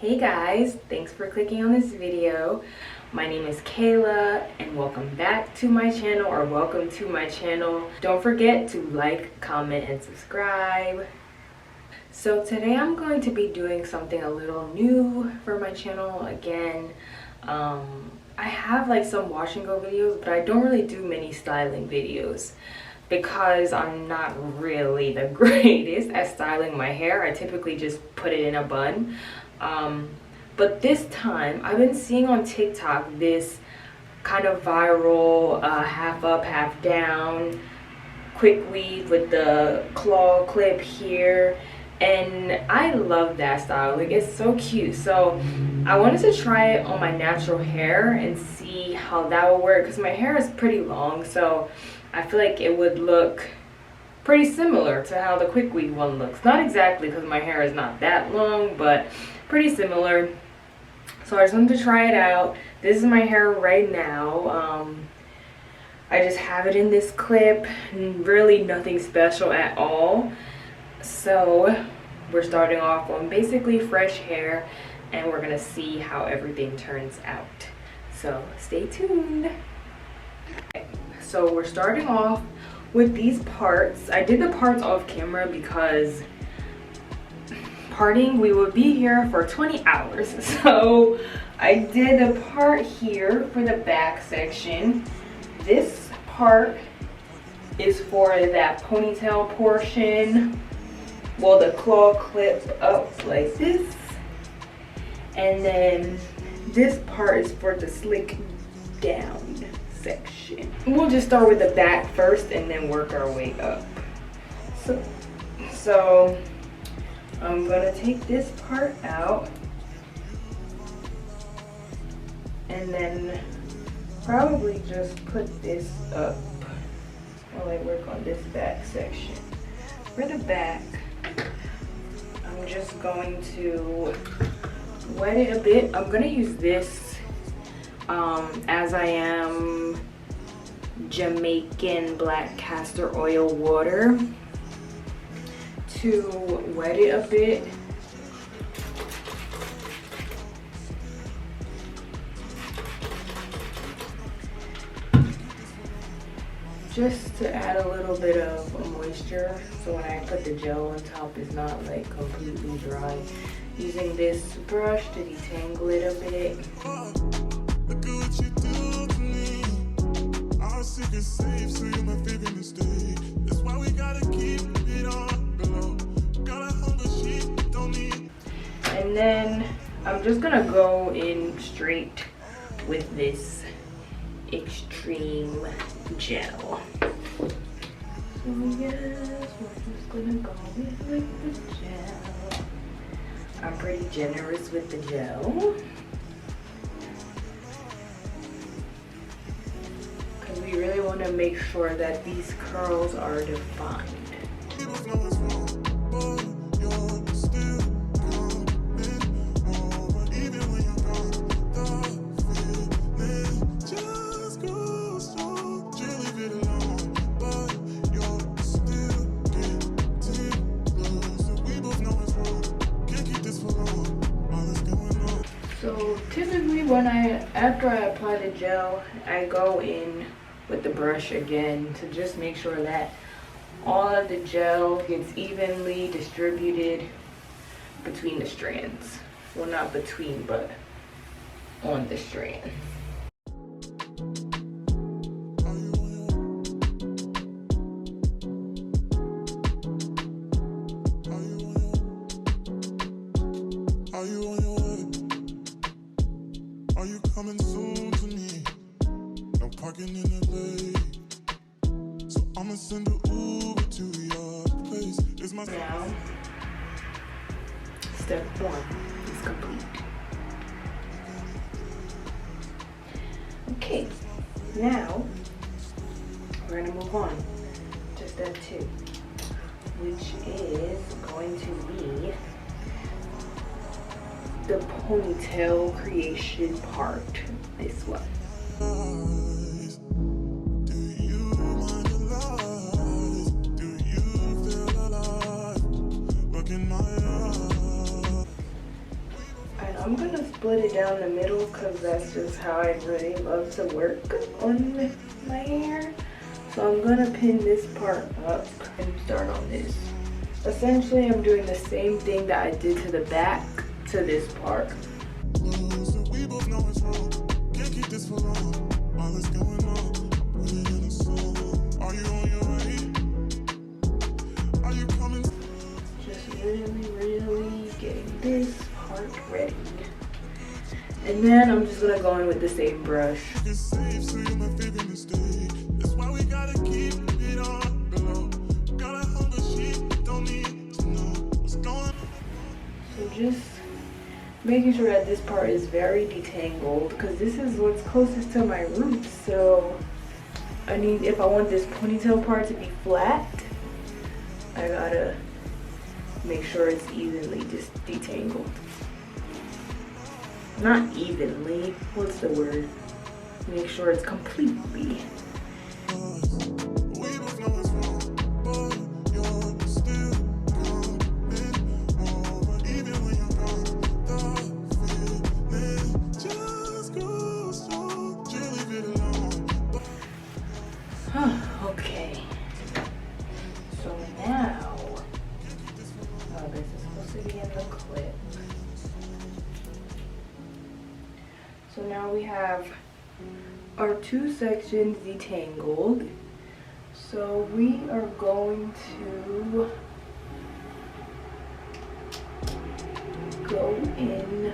Hey guys, thanks for clicking on this video. My name is Kayla and welcome back to my channel, or welcome to my channel. Don't forget to like, comment, and subscribe. So today I'm going to be doing something a little new for my channel again. I have like some wash and go videos, but I don't really do many styling videos because I'm not really the greatest at styling my hair. I typically just put it in a bun. But this time I've been seeing on TikTok this kind of viral half up, half down quick weave with the claw clip here, and I love that style. Like, it's so cute. So I wanted to try it on my natural hair and see how that would work, because my hair is pretty long, so I feel like it would look pretty similar to how the quick weave one looks. Not exactly, because my hair is not that long, but pretty similar. So I just wanted to try it out. This is my hair right now. I just have it in this clip, really nothing special at all. So we're starting off on basically fresh hair, and we're gonna see how everything turns out. So stay tuned. Okay, so we're starting off with these parts. I did the parts off camera because parting, we would be here for 20 hours. So I did a part here for the back section. This part is for that ponytail portion. Well, the claw clip up like this. And then this part is for the slick down section. We'll just start with the back first and then work our way up. So I'm gonna take this part out and then probably just put this up while I work on this back section. For the back, I'm just going to wet it a bit. I'm gonna use this As I Am Jamaican black castor oil water to wet it a bit. Just to add a little bit of moisture, so when I put the gel on top, it's not like completely dry. Using this brush to detangle it a bit. Look at what you do to me. Our secret safe, so you're my favorite mistake. That's why we gotta keep it on the low. Gotta hunger shit, don't need. And then I'm just gonna go in straight with this extreme gel. So yes, we're just gonna go with the gel. I'm pretty generous with the gel, because we really want to make sure that these curls are defined. So typically after I apply the gel, I go in with the brush again to just make sure that all of the gel gets evenly distributed between the strands. Well, not between, but on the strand. Are you on your way? Are you coming soon to me? No parking in LA, so I'ma send an Uber to your place. It's my Now, step one is complete. Okay, now we're gonna move on to step two, which is going to be the ponytail creation part, this one. eyes. Do you mind the lies? Do you feel alive? Look in my eyes. And I'm gonna split it down the middle because that's just how I really love to work on my hair. So I'm gonna pin this part up and start on this. Essentially, I'm doing the same thing that I did to the back to this part. We both know it's wrong. Can't keep this for long. All that's going on, put it in a song. Are you on your way? Are you coming? Just really getting this part ready. And then I'm just gonna go in with the same brush. It's safe, so you're my favorite mistake. That's why we gotta keep it on below. Got a hunger sheet, don't need to know what's going on. So just making sure that this part is very detangled because this is what's closest to my roots. So I need, if I want this ponytail part to be flat, I gotta make sure it's evenly just detangled. Not evenly, what's the word? Make sure it's completely. We both know it's wrong, but you're still coming over. Even when you're gone, the feeling just grows strong. Just leave it alone. Okay. So now, oh, this is supposed to be in the clip. So now we have our two sections detangled. So we are going to go in.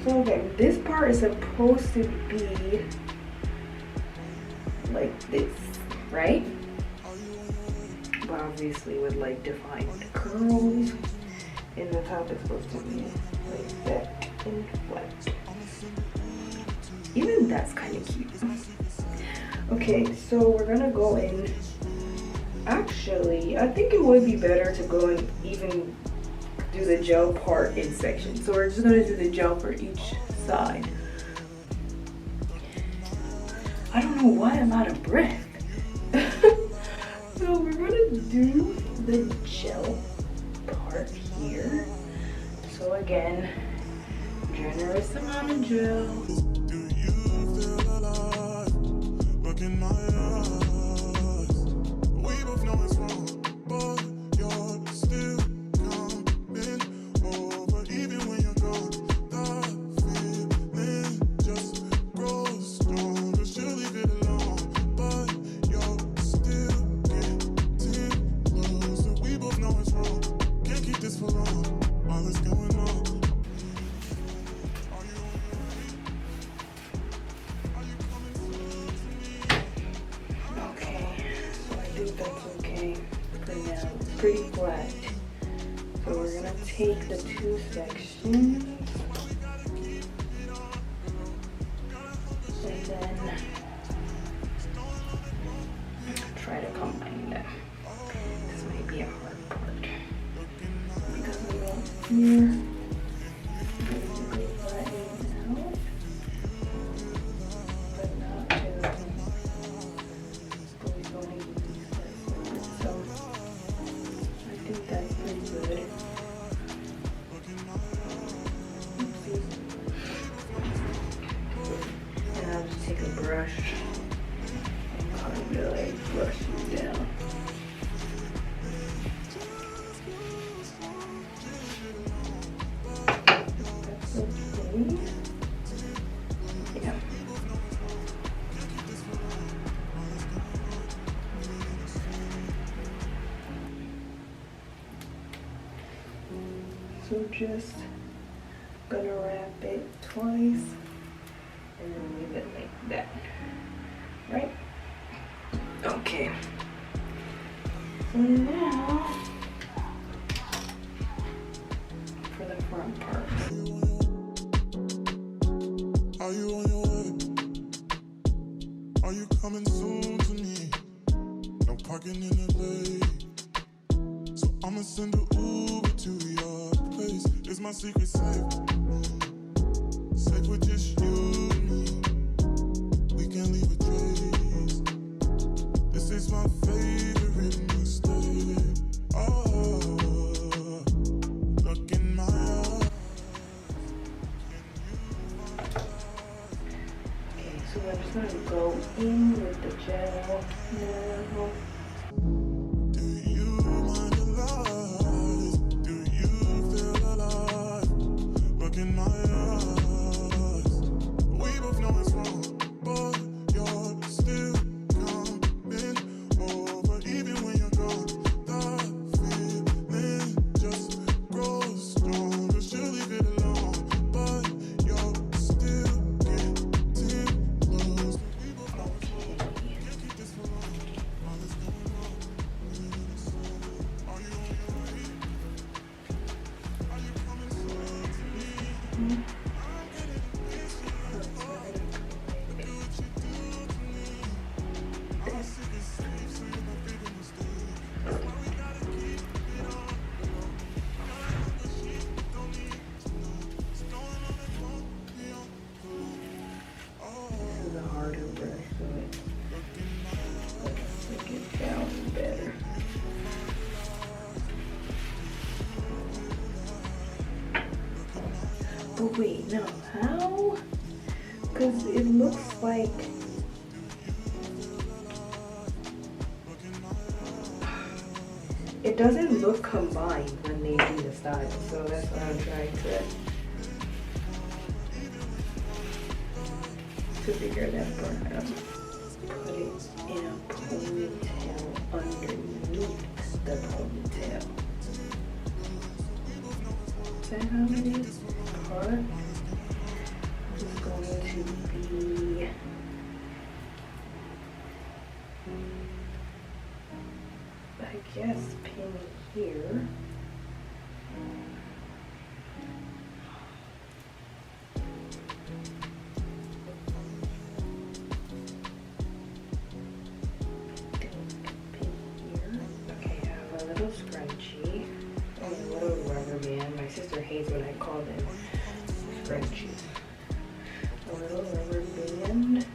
So okay, this part is supposed to be like this, right? But obviously with like defined curls. And the top is supposed to be like that and flat. Even that's kind of cute. Okay, so we're gonna go in. Actually, I think it would be better to go and even do the gel part in sections. So we're just gonna do the gel for each side. I don't know why I'm out of breath. So we're gonna do the gel part here. So again, generous amount of gel. Do you feel alive? Look in my eyes. We both know it's wrong, but you're still coming over. Even when you're gone, the feeling just grows stronger. She'll leave it alone, but you're still getting closer. We both know it's wrong. Can't keep this for long. All that's going on. Okay, so I think that's okay for now. It's pretty flat. So we're gonna take the two sections and then try to combine them. This might be a hard part because we want here. Take a brush and kind of like brush it down. That's okay. Yeah. So just gonna wrap it twice. And then leave it like that, right? Okay. So now, for the front part. Are you on your way? Are you coming soon to me? No parking in LA. So I'ma send an Uber to your place. Is my secret safe? Safe with just you and me. We can't leave a trace. This is my favorite mistake. Oh, look in my eyes. gonna go in with the gel now. Do you mind the lies? Do you feel alive? Look in my eyes. We both know it's wrong, but you're still coming over, even when you're gone. The feeling just grows stronger. Should leave it alone, but you're still getting close. We both know it's wrong. Can't keep this for long. All this going on. Are you on your way? Are you coming soon to me? I'm getting impatient. Do what you do to me. I'm sick and safe, so you're not big a mistake. That's why we gotta keep it on the low. Gotta have the sheet, don't need to know. It's going on and won't be on the low. This is a harder brush, so let's take it down better. But wait, no, how? Because it looks like it doesn't look combined when they do the style, so that's what I'm trying to figure that part out. Put it in a ponytail underneath the ponytail. Is that how it is? Part is going to be I guess pin here. Okay, I have a little scrunchie and a little rubber band. My sister hates when I call them scrunchies. A little rubber band.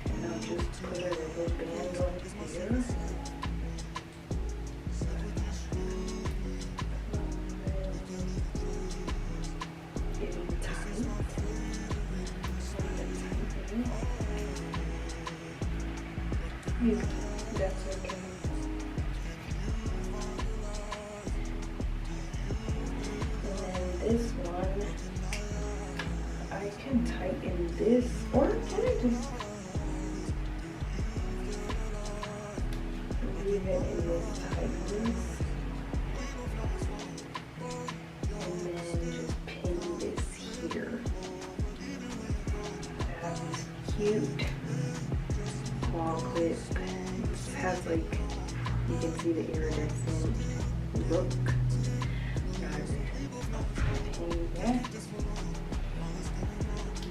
And I'll just put a rubber band on here. Getting tight. That's okay. And then this one, I can tighten this, or can I just leave it in this tightness? And then just pin this here. I have this cute claw clip. It has like, you can see the iridescent look. Pin that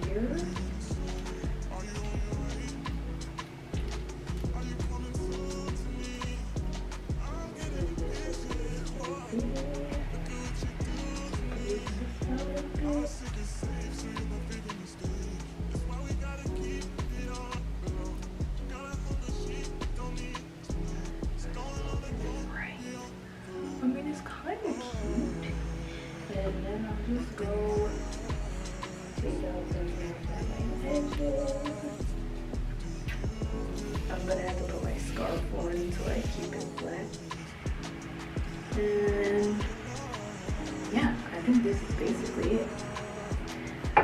here. I mean, it's kind of cute. And then I'll just go take out some of my edges. I'm gonna have to put my scarf on so I keep it flat. And yeah, I think this is basically it. I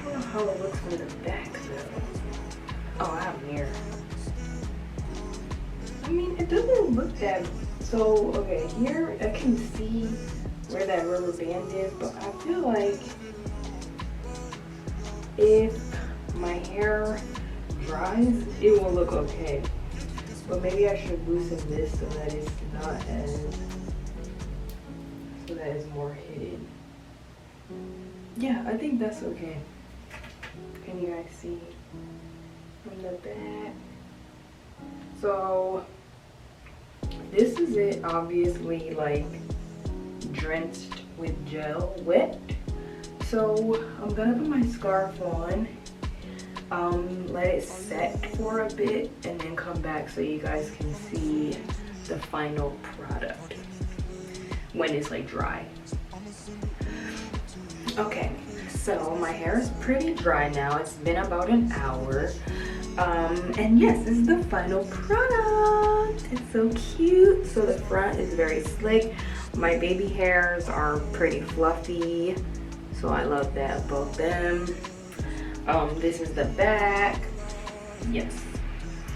don't know how it looks from the back though. Oh, I have a mirror. I mean, it doesn't look that. So, okay, here I can see where that rubber band is, but I feel like if my hair dries, it will look okay. But maybe I should loosen this so that it's not as, so that it's more hidden. Yeah, I think that's okay. Can you guys see from the back? So this is it, obviously like drenched with gel, wet. So I'm gonna put my scarf on, let it set for a bit, and then come back so you guys can see the final product when it's like dry. Okay, So my hair is pretty dry now. It's been about an hour. And yes, this is the final product. It's so cute. So the front is very slick. My baby hairs are pretty fluffy, so I love that about them. This is the back. Yes,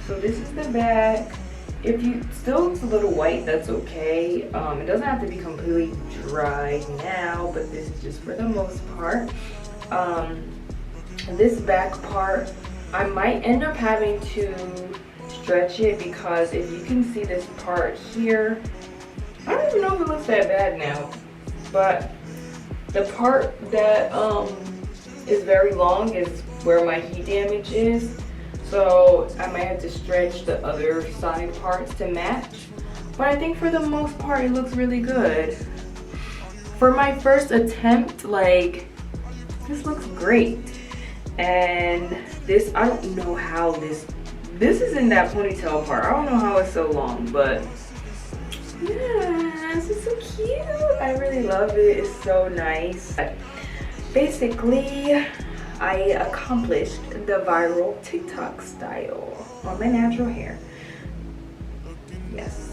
so this is the back. If you still looks a little white, that's okay. It doesn't have to be completely dry now, but this is just for the most part. This back part, I might end up having to stretch it, because if you can see this part here, I don't even know if it looks that bad now, but the part that is very long is where my heat damage is. So I might have to stretch the other side parts to match. But I think for the most part, it looks really good. For my first attempt, like, this looks great. And this, I don't know how this is in that ponytail part. I don't know how it's so long, but yeah, this is so cute. I really love it. It's so nice. Basically, I accomplished the viral TikTok style on my natural hair. Yes.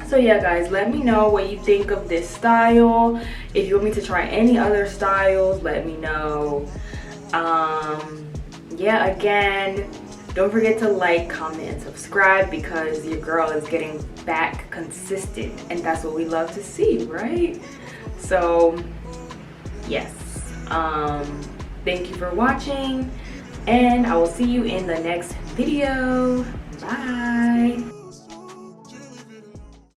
So yeah, guys, let me know what you think of this style. If you want me to try any other styles, let me know. Yeah, again, don't forget to like, comment, and subscribe, because your girl is getting back consistent, and that's what we love to see, right? So yes, thank you for watching, and I will see you in the next video. Bye.